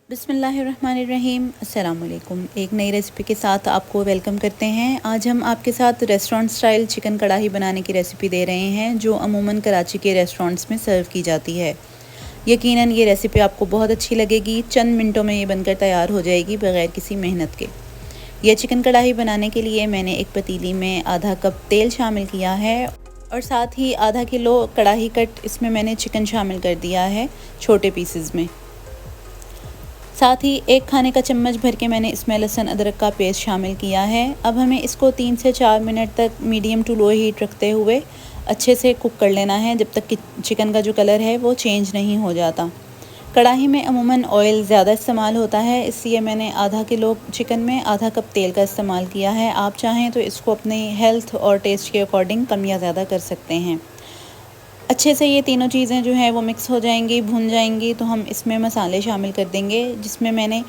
बिस्मिल्लाहिर्रहमानिर्रहीम। अस्सलाम वालेकुम। एक नई रेसिपी के साथ आपको वेलकम करते हैं। आज हम आपके साथ रेस्टोरेंट स्टाइल चिकन कढ़ाई बनाने की रेसिपी दे रहे हैं, जो अमूमन कराची के रेस्टोरेंट्स में सर्व की जाती है। यकीनन ये रेसिपी आपको बहुत अच्छी लगेगी। चंद मिनटों में ये बनकर तैयार हो जाएगी बग़ैर किसी मेहनत के। यह चिकन कढ़ाई बनाने के लिए मैंने एक पतीली में आधा कप तेल शामिल किया है और साथ ही आधा किलो कढ़ाई कट इसमें मैंने चिकन शामिल कर दिया है छोटे पीसेस में। साथ ही एक खाने का चम्मच भर के मैंने इसमें लहसुन अदरक का पेस्ट शामिल किया है। अब हमें इसको 3 से 4 मिनट तक मीडियम टू लो हीट रखते हुए अच्छे से कुक कर लेना है, जब तक कि चिकन का जो कलर है वो चेंज नहीं हो जाता। कढ़ाई में अमूमन ऑयल ज़्यादा इस्तेमाल होता है, इसलिए मैंने आधा किलो चिकन में आधा कप तेल का इस्तेमाल किया है। आप चाहें तो इसको अपनी हेल्थ और टेस्ट के अकॉर्डिंग कम या ज़्यादा कर सकते हैं। अच्छे से ये तीनों चीज़ें जो हैं वो मिक्स हो जाएंगी, भुन जाएंगी, तो हम इसमें मसाले शामिल कर देंगे, जिसमें मैंने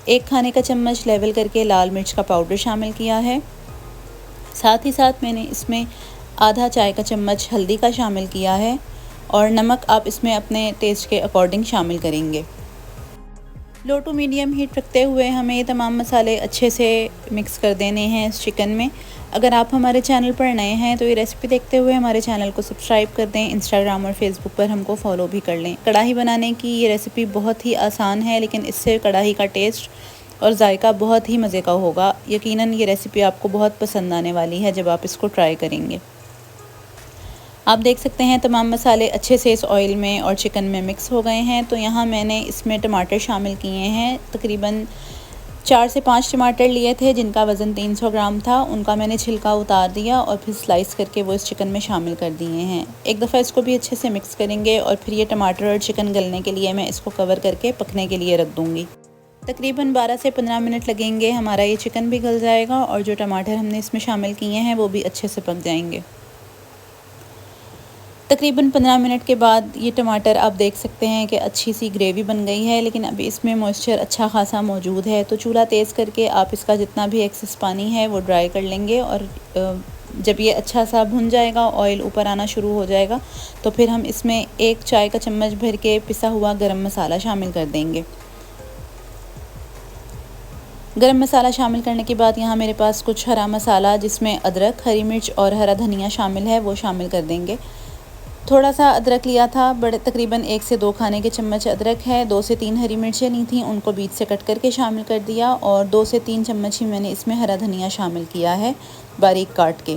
एक खाने का चम्मच लेवल करके लाल मिर्च का पाउडर शामिल किया है। साथ ही साथ मैंने इसमें आधा चाय का चम्मच हल्दी का शामिल किया है और नमक आप इसमें अपने टेस्ट के अकॉर्डिंग शामिल करेंगे। लो टू मीडियम हीट रखते हुए हमें ये तमाम मसाले अच्छे से मिक्स कर देने हैं इस चिकन में। अगर आप हमारे चैनल पर नए हैं तो ये रेसिपी देखते हुए हमारे चैनल को सब्सक्राइब कर दें। इंस्टाग्राम और फेसबुक पर हमको फॉलो भी कर लें। कढ़ाई बनाने की ये रेसिपी बहुत ही आसान है, लेकिन इससे कढ़ाई का टेस्ट और जायका बहुत ही मज़े का होगा। यकीनन ये रेसिपी आपको बहुत पसंद आने वाली है जब आप इसको ट्राई करेंगे। आप देख सकते हैं तमाम मसाले अच्छे से इस ऑयल में और चिकन में मिक्स हो गए हैं। तो यहाँ मैंने इसमें टमाटर शामिल किए हैं। तकरीबन 4 से 5 टमाटर लिए थे, जिनका वज़न 300 ग्राम था। उनका मैंने छिलका उतार दिया और फिर स्लाइस करके वो इस चिकन में शामिल कर दिए हैं। एक दफ़ा इसको भी अच्छे से मिक्स करेंगे और फिर ये टमाटर और चिकन गलने के लिए मैं इसको कवर करके पकने के लिए रख दूँगी। तकरीबन 12 से 15 मिनट लगेंगे, हमारा ये चिकन भी गल जाएगा और जो टमाटर हमने इसमें शामिल किए हैं वो भी अच्छे से पक जाएंगे। तकरीबन 15 मिनट के बाद ये टमाटर आप देख सकते हैं कि अच्छी सी ग्रेवी बन गई है, लेकिन अभी इसमें मॉइस्चर अच्छा खासा मौजूद है। तो चूल्हा तेज़ करके आप इसका जितना भी एक्सेस पानी है वो ड्राई कर लेंगे और जब ये अच्छा सा भुन जाएगा, ऑयल ऊपर आना शुरू हो जाएगा, तो फिर हम इसमें 1 चाय का चम्मच भर के पिसा हुआ गरम मसाला शामिल कर देंगे। गरम मसाला शामिल करने के बाद यहाँ मेरे पास कुछ हरा मसाला, जिसमें अदरक, हरी मिर्च और हरा धनिया शामिल है, वो शामिल कर देंगे। थोड़ा सा अदरक लिया था, बड़े तकरीबन 1 से 2 खाने के चम्मच अदरक है। 2 से 3 हरी मिर्चें ली थी, उनको बीच से कट करके शामिल कर दिया और 2 से 3 चम्मच ही मैंने इसमें हरा धनिया शामिल किया है बारीक काट के।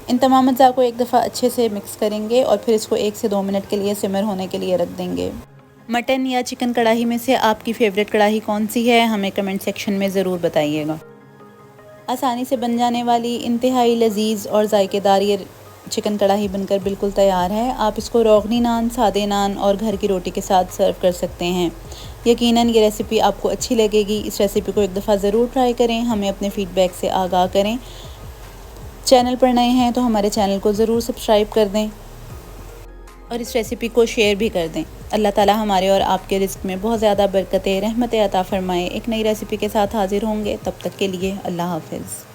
इन तमाम अज़्ज़ा को एक दफ़ा अच्छे से मिक्स करेंगे और फिर इसको 1 से 2 मिनट के लिए सिमर होने के लिए रख देंगे। मटन या चिकन कढ़ाई में से आपकी फ़ेवरेट कढ़ाई कौन सी है, हमें कमेंट सेक्शन में ज़रूर बताइएगा। आसानी से बन जाने वाली इंतहाई लजीज़ और जायकेदार ये चिकन कढ़ाई बनकर बिल्कुल तैयार है। आप इसको रोगनी नान, सादे नान और घर की रोटी के साथ सर्व कर सकते हैं। यकीनन ये रेसिपी आपको अच्छी लगेगी। इस रेसिपी को एक दफ़ा ज़रूर ट्राई करें, हमें अपने फ़ीडबैक से आगाह करें। चैनल पर नए हैं तो हमारे चैनल को ज़रूर सब्सक्राइब कर दें और इस रेसिपी को शेयर भी कर दें। अल्लाह ताला हमारे और आपके रिज़्क़ में बहुत ज़्यादा बरकतें, रहमतें अता फ़रमाए। एक नई रेसिपी के साथ हाज़िर होंगे, तब तक के लिए अल्लाह हाफ़िज़।